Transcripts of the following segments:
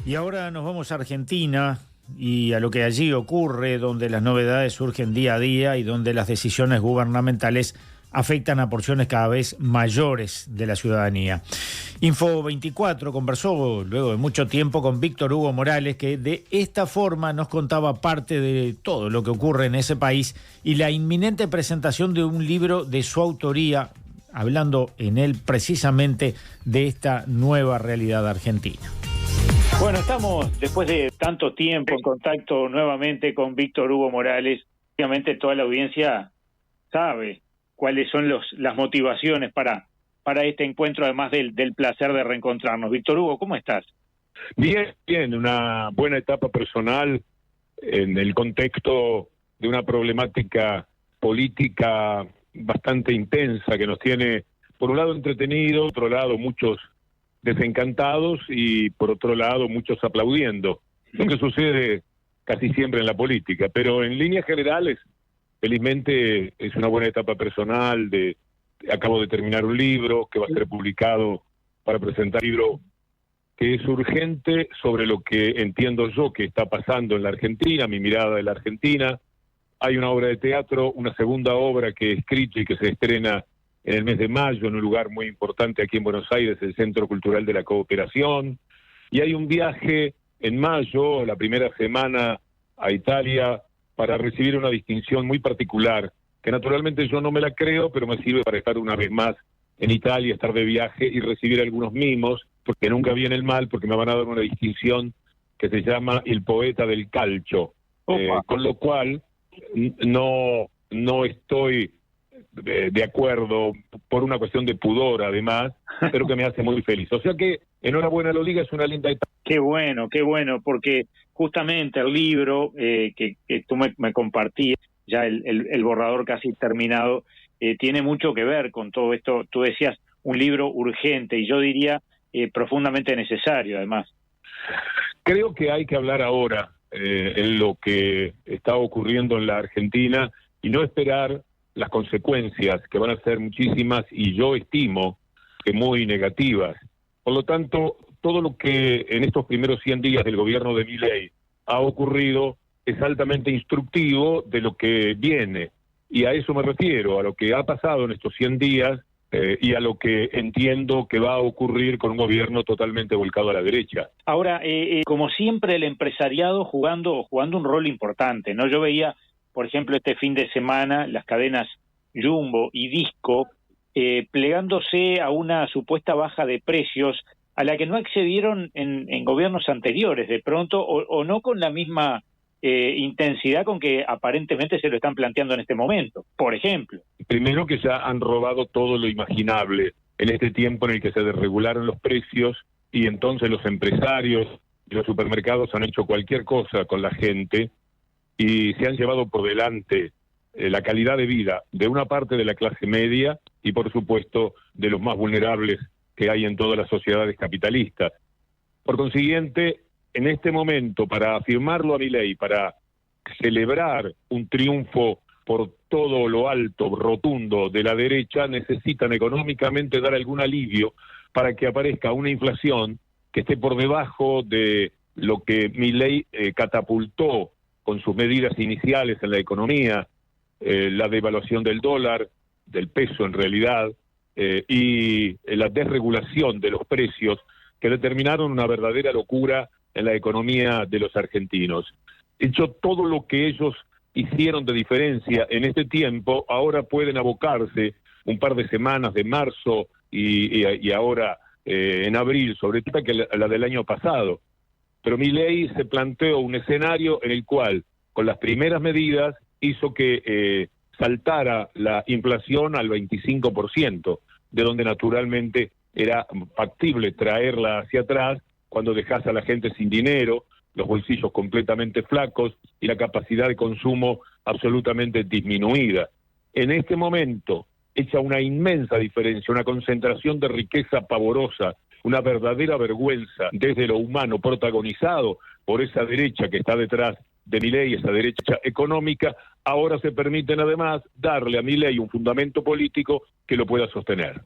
Y ahora nos vamos a Argentina y a lo que allí ocurre, donde las novedades surgen día a día y donde las decisiones gubernamentales afectan a porciones cada vez mayores de la ciudadanía. Info24 conversó luego de mucho tiempo con Víctor Hugo Morales, que de esta forma nos contaba parte de todo lo que ocurre en ese país y la inminente presentación de un libro de su autoría, hablando en él precisamente de esta nueva realidad argentina. Bueno, estamos después de tanto tiempo en contacto nuevamente con Víctor Hugo Morales. Obviamente toda la audiencia sabe cuáles son las motivaciones para este encuentro, además del placer de reencontrarnos. Víctor Hugo, ¿cómo estás? Bien, una buena etapa personal en el contexto de una problemática política bastante intensa que nos tiene, por un lado, entretenido, por otro lado, muchos desencantados y, por otro lado, muchos aplaudiendo, lo que sucede casi siempre en la política. Pero en líneas generales, felizmente es una buena etapa personal. Acabo de terminar un libro que va a ser publicado para presentar un libro que es urgente sobre lo que entiendo yo que está pasando en la Argentina, mi mirada de la Argentina. Hay una obra de teatro, una segunda obra que he escrito y que se estrena en el mes de mayo en un lugar muy importante aquí en Buenos Aires, el Centro Cultural de la Cooperación. Y hay un viaje en mayo, la primera semana, a Italia, para recibir una distinción muy particular, que naturalmente yo no me la creo, pero me sirve para estar una vez más en Italia, estar de viaje y recibir algunos mimos, porque nunca viene el mal, porque me van a dar una distinción que se llama el poeta del calcio, con lo cual no estoy de acuerdo, por una cuestión de pudor además, pero que me hace muy feliz. O sea que enhorabuena, lo diga, es una linda etapa. Qué bueno, porque justamente el libro que tú me compartías, ya el borrador casi terminado, tiene mucho que ver con todo esto. Tú decías un libro urgente y yo diría profundamente necesario además. Creo que hay que hablar ahora en lo que está ocurriendo en la Argentina y no esperar las consecuencias, que van a ser muchísimas y yo estimo que muy negativas. Por lo tanto, todo lo que en estos primeros 100 días del gobierno de Milei ha ocurrido es altamente instructivo de lo que viene. Y a eso me refiero, a lo que ha pasado en estos 100 días y a lo que entiendo que va a ocurrir con un gobierno totalmente volcado a la derecha. Ahora, como siempre, el empresariado jugando un rol importante, ¿no? Yo veía, por ejemplo, este fin de semana, las cadenas Jumbo y Disco plegándose a una supuesta baja de precios a la que no accedieron en gobiernos anteriores, de pronto, o no con la misma intensidad con que aparentemente se lo están planteando en este momento, por ejemplo. Primero, que ya han robado todo lo imaginable en este tiempo en el que se desregularon los precios y entonces los empresarios y los supermercados han hecho cualquier cosa con la gente y se han llevado por delante la calidad de vida de una parte de la clase media y, por supuesto, de los más vulnerables que hay en todas las sociedades capitalistas. Por consiguiente, en este momento, para afirmarlo a Milei, para celebrar un triunfo por todo lo alto, rotundo de la derecha, necesitan económicamente dar algún alivio para que aparezca una inflación que esté por debajo de lo que Milei catapultó con sus medidas iniciales en la economía, la devaluación del dólar, del peso en realidad, y la desregulación de los precios que determinaron una verdadera locura en la economía de los argentinos. Hecho todo lo que ellos hicieron de diferencia en este tiempo, ahora pueden abocarse un par de semanas de marzo y ahora en abril, sobre todo que la del año pasado. Pero Milei se planteó un escenario en el cual, con las primeras medidas, hizo que saltara la inflación al 25%, de donde naturalmente era factible traerla hacia atrás cuando dejas a la gente sin dinero, los bolsillos completamente flacos y la capacidad de consumo absolutamente disminuida. En este momento, hecha una inmensa diferencia, una concentración de riqueza pavorosa, una verdadera vergüenza desde lo humano protagonizado por esa derecha que está detrás de Milei, esa derecha económica, ahora se permiten además darle a Milei un fundamento político que lo pueda sostener.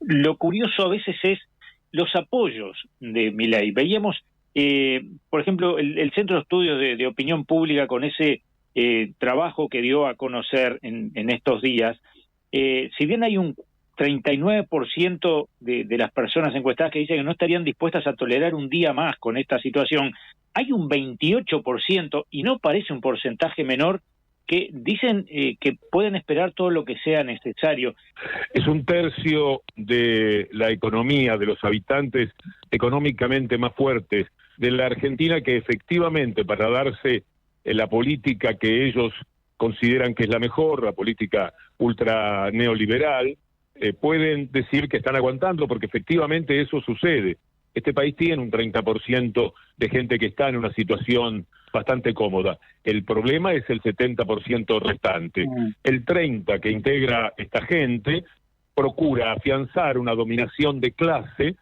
Lo curioso a veces es los apoyos de Milei. Veíamos Por ejemplo, el Centro de Estudios de Opinión Pública, con ese trabajo que dio a conocer en estos días, si bien hay un 39% de las personas encuestadas que dicen que no estarían dispuestas a tolerar un día más con esta situación, hay un 28%, y no parece un porcentaje menor, que dicen que pueden esperar todo lo que sea necesario. Es un tercio de la economía, de los habitantes económicamente más fuertes de la Argentina, que efectivamente, para darse la política que ellos consideran que es la mejor, la política ultra neoliberal, pueden decir que están aguantando, porque efectivamente eso sucede. Este país tiene un 30% de gente que está en una situación bastante cómoda. El problema es el 70% restante. El 30% que integra esta gente procura afianzar una dominación de clase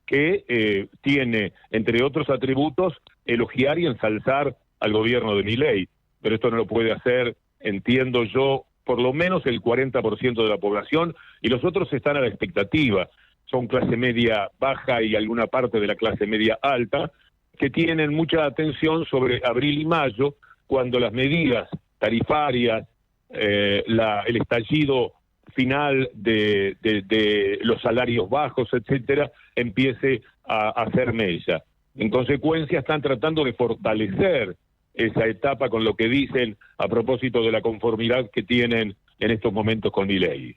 que tiene, entre otros atributos, elogiar y ensalzar al gobierno de Milei. Pero esto no lo puede hacer, entiendo yo, por lo menos el 40% de la población, y los otros están a la expectativa. Son clase media baja y alguna parte de la clase media alta, que tienen mucha atención sobre abril y mayo, cuando las medidas tarifarias, el estallido final de los salarios bajos, etcétera, empiece a hacer mella. En consecuencia, están tratando de fortalecer esa etapa con lo que dicen a propósito de la conformidad que tienen en estos momentos con Milei.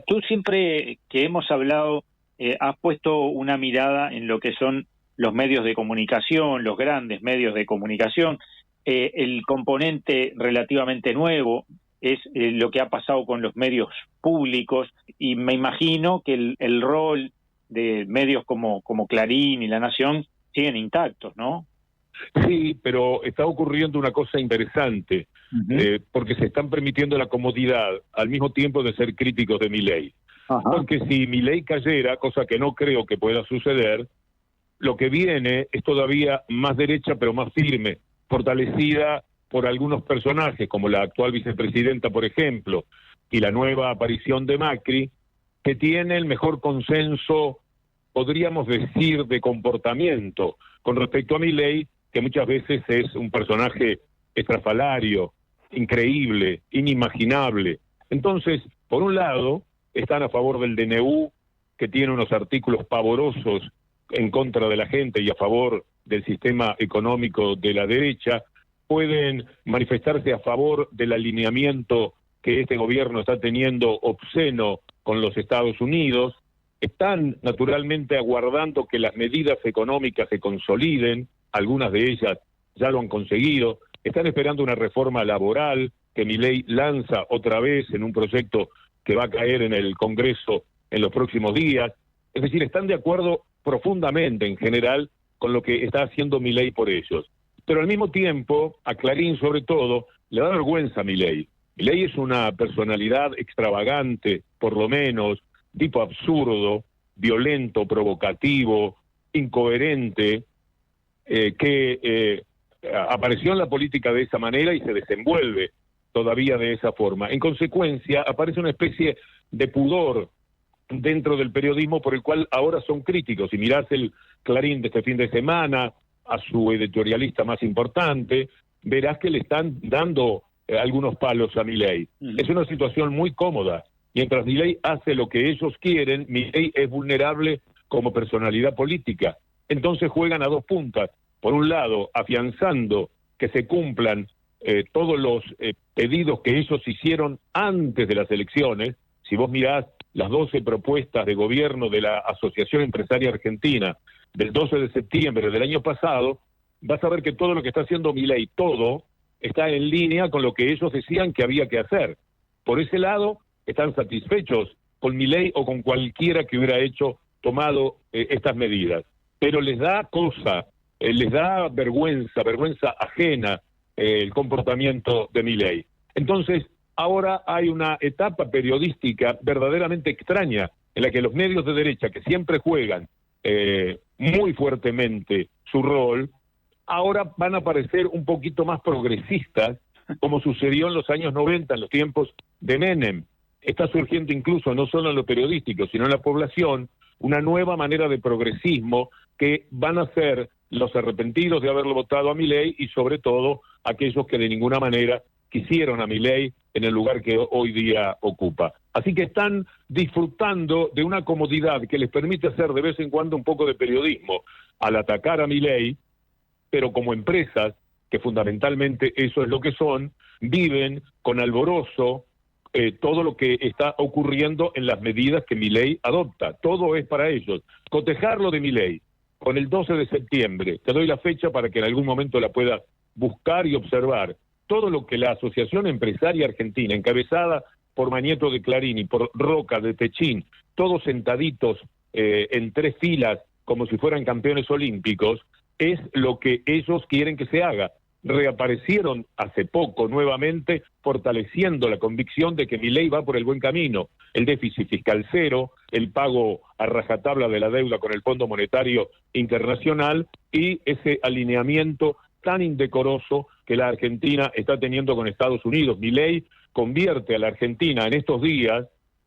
Tú siempre que hemos hablado has puesto una mirada en lo que son los medios de comunicación, los grandes medios de comunicación. El componente relativamente nuevo es lo que ha pasado con los medios públicos, y me imagino que el rol de medios como Clarín y La Nación siguen intactos, ¿no? Sí, pero está ocurriendo una cosa interesante, porque se están permitiendo la comodidad al mismo tiempo de ser críticos de Milei. Porque si Milei cayera, cosa que no creo que pueda suceder, lo que viene es todavía más derecha, pero más firme, fortalecida por algunos personajes, como la actual vicepresidenta, por ejemplo, y la nueva aparición de Macri, que tiene el mejor consenso, podríamos decir, de comportamiento con respecto a Milei, que muchas veces es un personaje estrafalario, increíble, inimaginable. Entonces, por un lado, están a favor del DNU, que tiene unos artículos pavorosos en contra de la gente y a favor del sistema económico de la derecha, pueden manifestarse a favor del alineamiento que este gobierno está teniendo obsceno con los Estados Unidos, están naturalmente aguardando que las medidas económicas se consoliden, algunas de ellas ya lo han conseguido, están esperando una reforma laboral que Milei lanza otra vez en un proyecto que va a caer en el Congreso en los próximos días. Es decir, están de acuerdo profundamente en general con lo que está haciendo Milei por ellos. Pero al mismo tiempo, a Clarín sobre todo, le da vergüenza a Milei. Milei es una personalidad extravagante, por lo menos, tipo absurdo, violento, provocativo, incoherente, que apareció en la política de esa manera y se desenvuelve todavía de esa forma. En consecuencia, aparece una especie de pudor dentro del periodismo por el cual ahora son críticos. Si mirás el Clarín de este fin de semana, a su editorialista más importante, verás que le están dando algunos palos a Milei. Es una situación muy cómoda. Mientras Milei hace lo que ellos quieren, Milei es vulnerable como personalidad política. Entonces juegan a dos puntas. Por un lado, afianzando que se cumplan todos los pedidos que ellos hicieron antes de las elecciones. Si vos mirás las 12 propuestas de gobierno de la Asociación Empresaria Argentina del 12 de septiembre del año pasado, vas a ver que todo lo que está haciendo Milei, todo, está en línea con lo que ellos decían que había que hacer. Por ese lado, están satisfechos con Milei o con cualquiera que hubiera tomado estas medidas. Pero les da cosa, les da vergüenza ajena el comportamiento de Milei. Entonces, ahora hay una etapa periodística verdaderamente extraña en la que los medios de derecha, que siempre juegan muy fuertemente su rol, ahora van a parecer un poquito más progresistas, como sucedió en los años 90, en los tiempos de Menem. Está surgiendo incluso, no solo en lo periodístico, sino en la población, una nueva manera de progresismo que van a ser los arrepentidos de haberlo votado a Milei y sobre todo aquellos que de ninguna manera quisieron a Milei en el lugar que hoy día ocupa. Así que están disfrutando de una comodidad que les permite hacer de vez en cuando un poco de periodismo al atacar a Milei, pero como empresas, que fundamentalmente eso es lo que son, viven con alborozo todo lo que está ocurriendo en las medidas que Milei adopta. Todo es para ellos. Cotejarlo de Milei con el 12 de septiembre, te doy la fecha para que en algún momento la puedas buscar y observar. Todo lo que la Asociación Empresaria Argentina, encabezada por Manieto de Clarín y por Roca de Techín, todos sentaditos en 3 filas como si fueran campeones olímpicos, es lo que ellos quieren que se haga. Reaparecieron hace poco nuevamente fortaleciendo la convicción de que Milei va por el buen camino. El déficit fiscal cero, el pago a rajatabla de la deuda con el Fondo Monetario Internacional y ese alineamiento tan indecoroso que la Argentina está teniendo con Estados Unidos. Milei convierte a la Argentina en estos días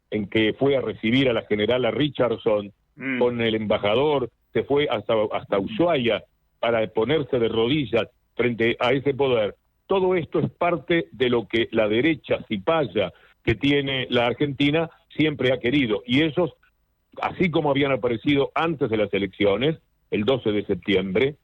en que fue a recibir a la generala Richardson con el embajador, se fue hasta Ushuaia para ponerse de rodillas frente a ese poder. Todo esto es parte de lo que la derecha cipaya que tiene la Argentina siempre ha querido. Y ellos, así como habían aparecido antes de las elecciones, el 12 de septiembre,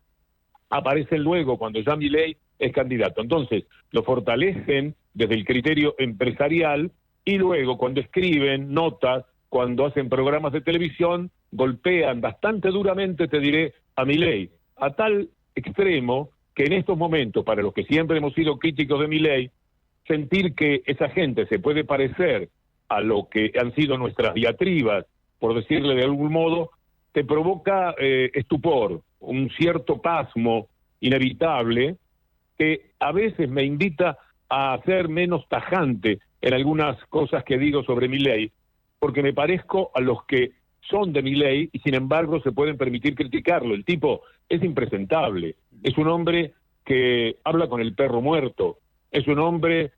aparecen luego cuando ya Milei es candidato. Entonces, lo fortalecen desde el criterio empresarial y luego cuando escriben notas, cuando hacen programas de televisión, golpean bastante duramente, te diré, a Milei, a tal extremo que en estos momentos, para los que siempre hemos sido críticos de Milei, sentir que esa gente se puede parecer a lo que han sido nuestras diatribas, por decirle de algún modo, te provoca estupor, un cierto pasmo inevitable que a veces me invita a ser menos tajante en algunas cosas que digo sobre Milei, porque me parezco a los que son de Milei y sin embargo se pueden permitir criticarlo. El tipo es impresentable, es un hombre que habla con el perro muerto, es un hombre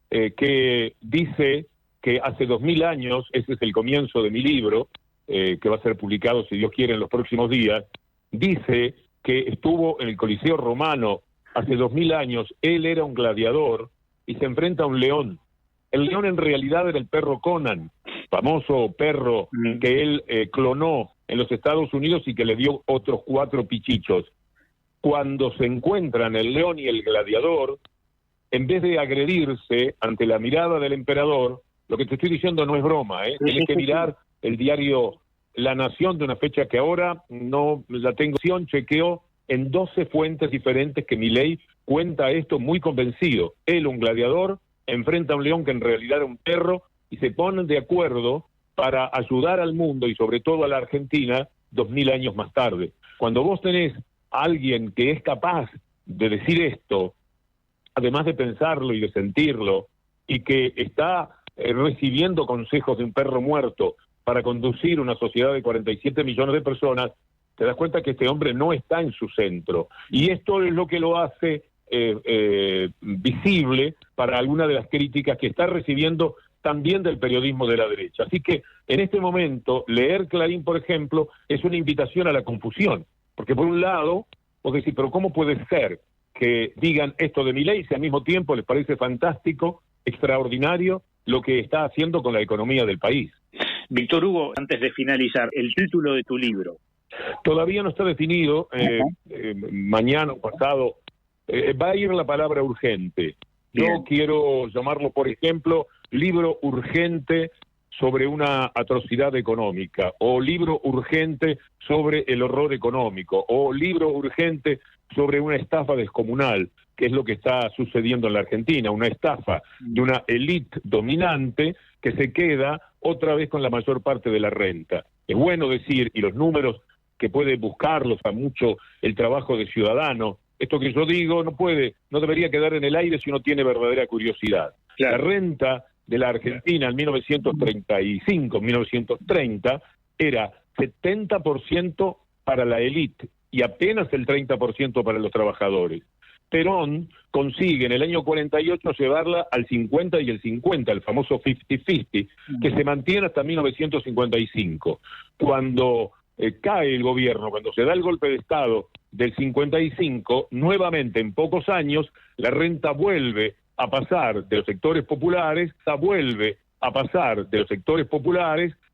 que dice que hace 2000 años, ese es el comienzo de mi libro, que va a ser publicado si Dios quiere en los próximos días, dice que estuvo en el Coliseo Romano hace 2000 años, él era un gladiador y se enfrenta a un león. El león en realidad era el perro Conan, famoso perro que él clonó en los Estados Unidos y que le dio otros 4 pichichos. Cuando se encuentran el león y el gladiador, en vez de agredirse ante la mirada del emperador, lo que te estoy diciendo no es broma, tienes que mirar el diario La Nación de una fecha que ahora no la tengo, chequeó en 12 fuentes diferentes que Milei cuenta esto muy convencido. Él, un gladiador, enfrenta a un león que en realidad era un perro y se ponen de acuerdo para ayudar al mundo y sobre todo a la Argentina 2000 años más tarde. Cuando vos tenés a alguien que es capaz de decir esto, además de pensarlo y de sentirlo, y que está recibiendo consejos de un perro muerto para conducir una sociedad de 47 millones de personas, te das cuenta que este hombre no está en su centro. Y esto es lo que lo hace visible para alguna de las críticas que está recibiendo también del periodismo de la derecha. Así que en este momento, leer Clarín, por ejemplo, es una invitación a la confusión. Porque por un lado, vos decís, pero ¿cómo puede ser que digan esto de Milei si al mismo tiempo les parece fantástico, extraordinario, lo que está haciendo con la economía del país? Víctor Hugo, antes de finalizar, el título de tu libro. Todavía no está definido, mañana o pasado va a ir la palabra urgente. Yo quiero llamarlo, por ejemplo, libro urgente sobre una atrocidad económica, o libro urgente sobre el horror económico, o libro urgente sobre una estafa descomunal, que es lo que está sucediendo en la Argentina, una estafa de una élite dominante que se queda otra vez con la mayor parte de la renta. Es bueno decir, y los números que puede buscarlos a mucho el trabajo de ciudadano, esto que yo digo no debería quedar en el aire si uno tiene verdadera curiosidad. Claro. La renta de la Argentina en 1935, 1930, era 70% para la élite y apenas el 30% para los trabajadores. Perón consigue en el año 48 llevarla al 50 y el 50, el famoso 50-50, que se mantiene hasta 1955. Cuando cae el gobierno, cuando se da el golpe de Estado del 55, nuevamente en pocos años la renta vuelve a pasar de los sectores populares,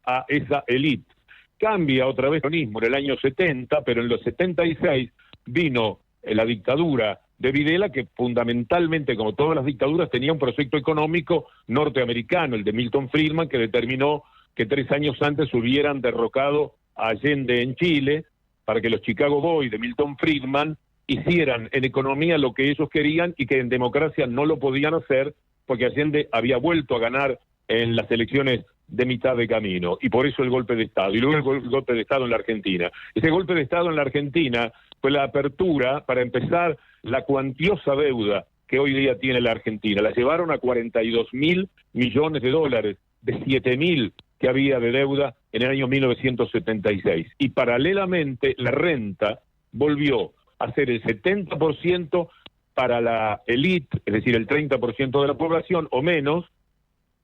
a esa élite. Cambia otra vez el peronismo en el año 70, pero en los 76 vino la dictadura de Videla, que fundamentalmente, como todas las dictaduras, tenía un proyecto económico norteamericano, el de Milton Friedman, que determinó que 3 años antes hubieran derrocado a Allende en Chile, para que los Chicago Boys de Milton Friedman hicieran en economía lo que ellos querían y que en democracia no lo podían hacer, porque Allende había vuelto a ganar en las elecciones de mitad de camino, y por eso el golpe de Estado, y luego el golpe de Estado en la Argentina. Ese golpe de Estado en la Argentina fue la apertura para empezar la cuantiosa deuda que hoy día tiene la Argentina. La llevaron a 42.000 millones de dólares, de 7.000 que había de deuda en el año 1976. Y paralelamente la renta volvió a ser el 70% para la élite, es decir, el 30% de la población o menos,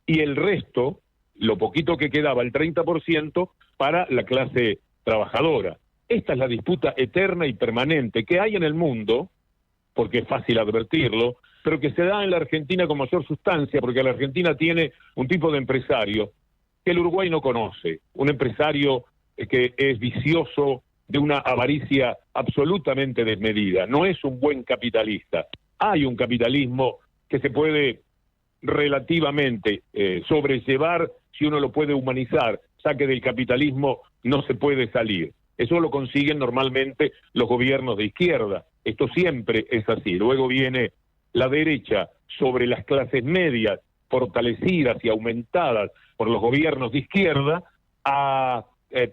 y el resto, lo poquito que quedaba, el 30%, para la clase trabajadora. Esta es la disputa eterna y permanente que hay en el mundo, porque es fácil advertirlo, pero que se da en la Argentina con mayor sustancia, porque la Argentina tiene un tipo de empresario que el Uruguay no conoce, un empresario que es vicioso, de una avaricia absolutamente desmedida, no es un buen capitalista. Hay un capitalismo que se puede relativamente sobrellevar si uno lo puede humanizar, ya que del capitalismo no se puede salir. Eso lo consiguen normalmente los gobiernos de izquierda. Esto siempre es así. Luego viene la derecha sobre las clases medias, fortalecidas y aumentadas por los gobiernos de izquierda, a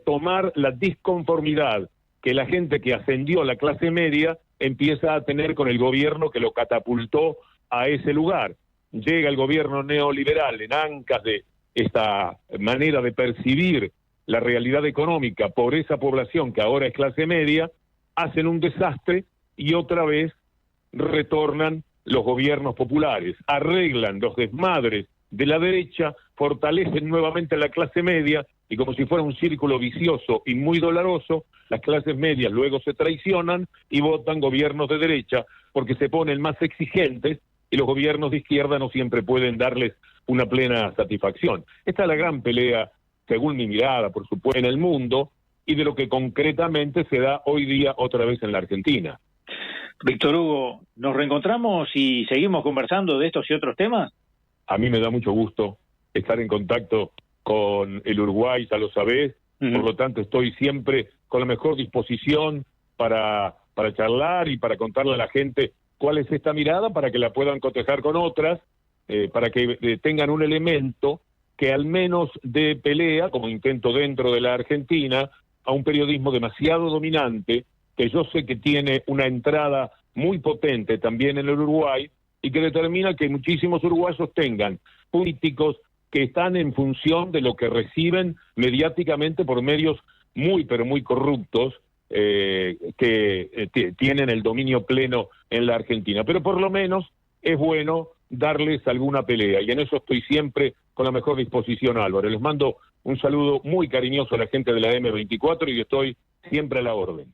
tomar la disconformidad que la gente que ascendió a la clase media empieza a tener con el gobierno que lo catapultó a ese lugar. Llega el gobierno neoliberal en ancas de esta manera de percibir la realidad económica por esa población que ahora es clase media, hacen un desastre y otra vez retornan los gobiernos populares, arreglan los desmadres de la derecha, fortalecen nuevamente la clase media y como si fuera un círculo vicioso y muy doloroso, las clases medias luego se traicionan y votan gobiernos de derecha porque se ponen más exigentes y los gobiernos de izquierda no siempre pueden darles una plena satisfacción. Esta es la gran pelea, según mi mirada, por supuesto, en el mundo y de lo que concretamente se da hoy día otra vez en la Argentina. Víctor Hugo, ¿nos reencontramos y seguimos conversando de estos y otros temas? A mí me da mucho gusto estar en contacto con el Uruguay, ya lo sabés, por lo tanto estoy siempre con la mejor disposición para charlar y para contarle a la gente cuál es esta mirada, para que la puedan cotejar con otras, para que tengan un elemento que al menos dé pelea, como intento dentro de la Argentina, a un periodismo demasiado dominante, que yo sé que tiene una entrada muy potente también en el Uruguay, y que determina que muchísimos uruguayos tengan políticos que están en función de lo que reciben mediáticamente por medios muy, pero muy corruptos, que tienen el dominio pleno en la Argentina. Pero por lo menos es bueno darles alguna pelea, y en eso estoy siempre con la mejor disposición, Álvaro. Les mando un saludo muy cariñoso a la gente de la M24 y estoy siempre a la orden.